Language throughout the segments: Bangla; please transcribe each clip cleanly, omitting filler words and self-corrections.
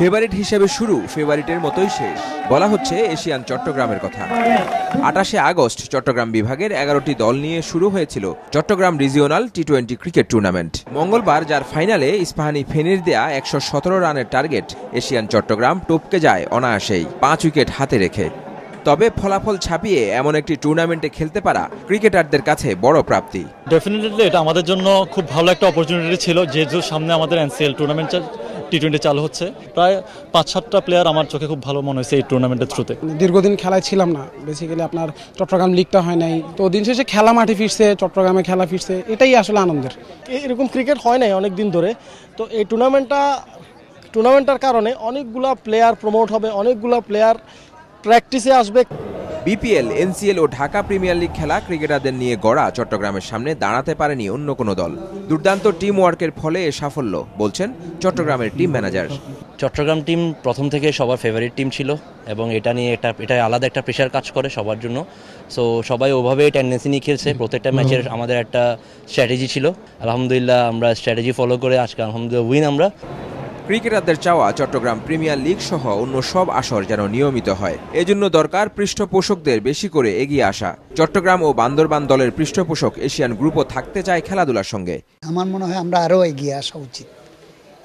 ফেভারিট হিসেবে শুরু, ফেভারিটের মতোই শেষ। বলা হচ্ছে এশিয়ান চট্টগ্রামের কথা। 28শে আগস্ট চট্টগ্রাম বিভাগের 11টি দল নিয়ে শুরু হয়েছিল চট্টগ্রাম রিজিওনাল টি20 ক্রিকেট টুর্নামেন্ট। মঙ্গলবার যার ফাইনালে ইস্পাহানি ফেনীর দেয়া 117 রানের টার্গেট এশিয়ান চট্টগ্রাম টপকে যায় অনায়াসেই 5 উইকেট হাতে রেখে। তবে ফলাফল ছাপিয়ে এমন একটি টুর্নামেন্টে খেলতে পারা ক্রিকেটারদের কাছে বড় প্রাপ্তি। ডেফিনেটলি এটা আমাদের জন্য খুব ভালো একটা অপরচুনিটি ছিল, যেহেতু সামনে আমাদের এনসিএল টুর্নামেন্ট টি20 চালু হচ্ছে। প্রায় 5-7টা প্লেয়ার আমার চোখে খুব ভালো মনে হয়েছে এই টুর্নামেন্টের থ্রুতে। দীর্ঘদিন খেলায় ছিলাম না, বেসিক্যালি আপনার চট্টগ্রাম লিগটা হয় নাই, তো দিন শেষে খেলা মাঠে ফিরছে, চট্টগ্রামে খেলা ফিরছে, এটাই আসলে আনন্দের। এরকম ক্রিকেট হয় নাই অনেক দিন ধরে, তো এই টুর্নামেন্টটার কারণে অনেকগুলা প্লেয়ার প্রমোট হবে, অনেকগুলা প্লেয়ার প্র্যাকটিসে আসবে। বিপিএল, এনসিএল ও ঢাকা প্রিমিয়ার লিগ খেলা ক্রিকেটারদের নিয়ে গড়া চট্টগ্রামের সামনে দাঁড়াতে পারেনি অন্য কোনো দল। দুর্দান্ত টিম ওয়ার্কের ফলে এ সাফল্য, বলছেন চট্টগ্রামের টিম ম্যানেজার। চট্টগ্রাম টিম প্রথম থেকে সবার ফেভারিট টিম ছিল এবং এটা নিয়ে এটা আলাদা একটা প্রেশার কাজ করে সবার জন্য। সো সবাই ওভাবে টেন্ডেন্সি নিয়ে খেলছে। প্রত্যেকটা ম্যাচের আমাদের একটা স্ট্র্যাটেজি ছিল, আলহামদুলিল্লাহ আমরা স্ট্র্যাটেজি ফলো করে আজকে আলহামদুলিল্লাহ উইন আমরা। ক্রিকেটারদের চাওয়া চট্টগ্রাম প্রিমিয়ার লিগ সহ অন্য সব আসর যেন নিয়মিত হয়। এজন্য দরকার পৃষ্ঠপোষকদের বেশি করে এগিয়ে আসা। চট্টগ্রাম ও বান্দরবান দলের পৃষ্ঠপোষক এশিয়ান গ্রুপও থাকতে চায় খেলাধুলার সঙ্গে। আমার মনে হয় আমরা আরও এগিয়ে আসা উচিত।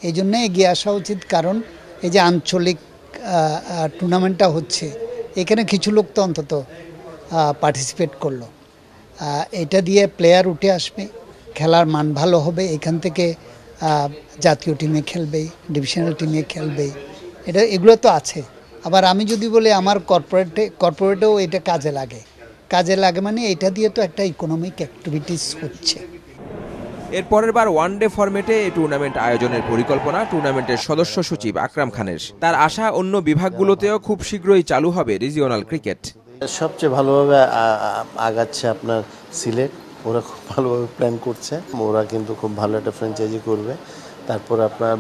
এই জন্য এগিয়ে আসা উচিত, কারণ এই যে আঞ্চলিক টুর্নামেন্টটা হচ্ছে, এখানে কিছু লোক তো অন্তত পার্টিসিপেট করলো। এটা দিয়ে প্লেয়ার উঠে আসবে, খেলার মান ভালো হবে, এখান থেকে জাতীয় টিমে খেলবে, ডিভিশনাল টিমে খেলবে, এগুলো তো আছে। আবার আমি যদি বলি আমার কর্পোরেটেও এটা কাজে লাগে, মানে এটা দিয়ে তো একটা ইকোনমিক অ্যাক্টিভিটিস হচ্ছে। এর পরের বার ওয়ানডে ফরম্যাটে এই টুর্নামেন্ট আয়োজনের পরিকল্পনা টুর্নামেন্টের সদস্য সচিব আকরাম খানের। তার আশা অন্য বিভাগগুলোতেও খুব শীঘ্রই চালু হবে রিজিওনাল ক্রিকেট। সবচেয়ে ভালোভাবে আগাচ্ছে আপনার সিলেট, ওরা খুব ভালোভাবে প্ল্যান করছে, ওরা কিন্তু খুব ভালো একটা ফ্র্যাঞ্চাইজি করবে। তারপর আপনার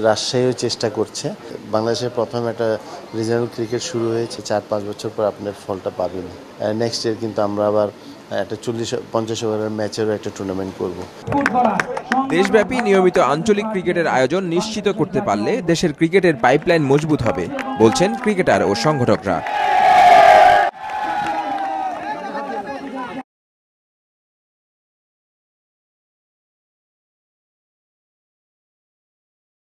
রাজশাহীও চেষ্টা করছে। বাংলাদেশের প্রথম একটা রিজিওনাল ক্রিকেট শুরু হয়েছে, 4-5 বছর পর আপনার ফলটা পাবেন। নেক্সট ইয়ার কিন্তু আমরা আবার একটা 40-50 ওভারের ম্যাচেরও একটা টুর্নামেন্ট করব। দেশব্যাপী নিয়মিত আঞ্চলিক ক্রিকেটের আয়োজন নিশ্চিত করতে পারলে দেশের ক্রিকেটের পাইপলাইন মজবুত হবে, বলছেন ক্রিকেটার ও সংগঠকরা।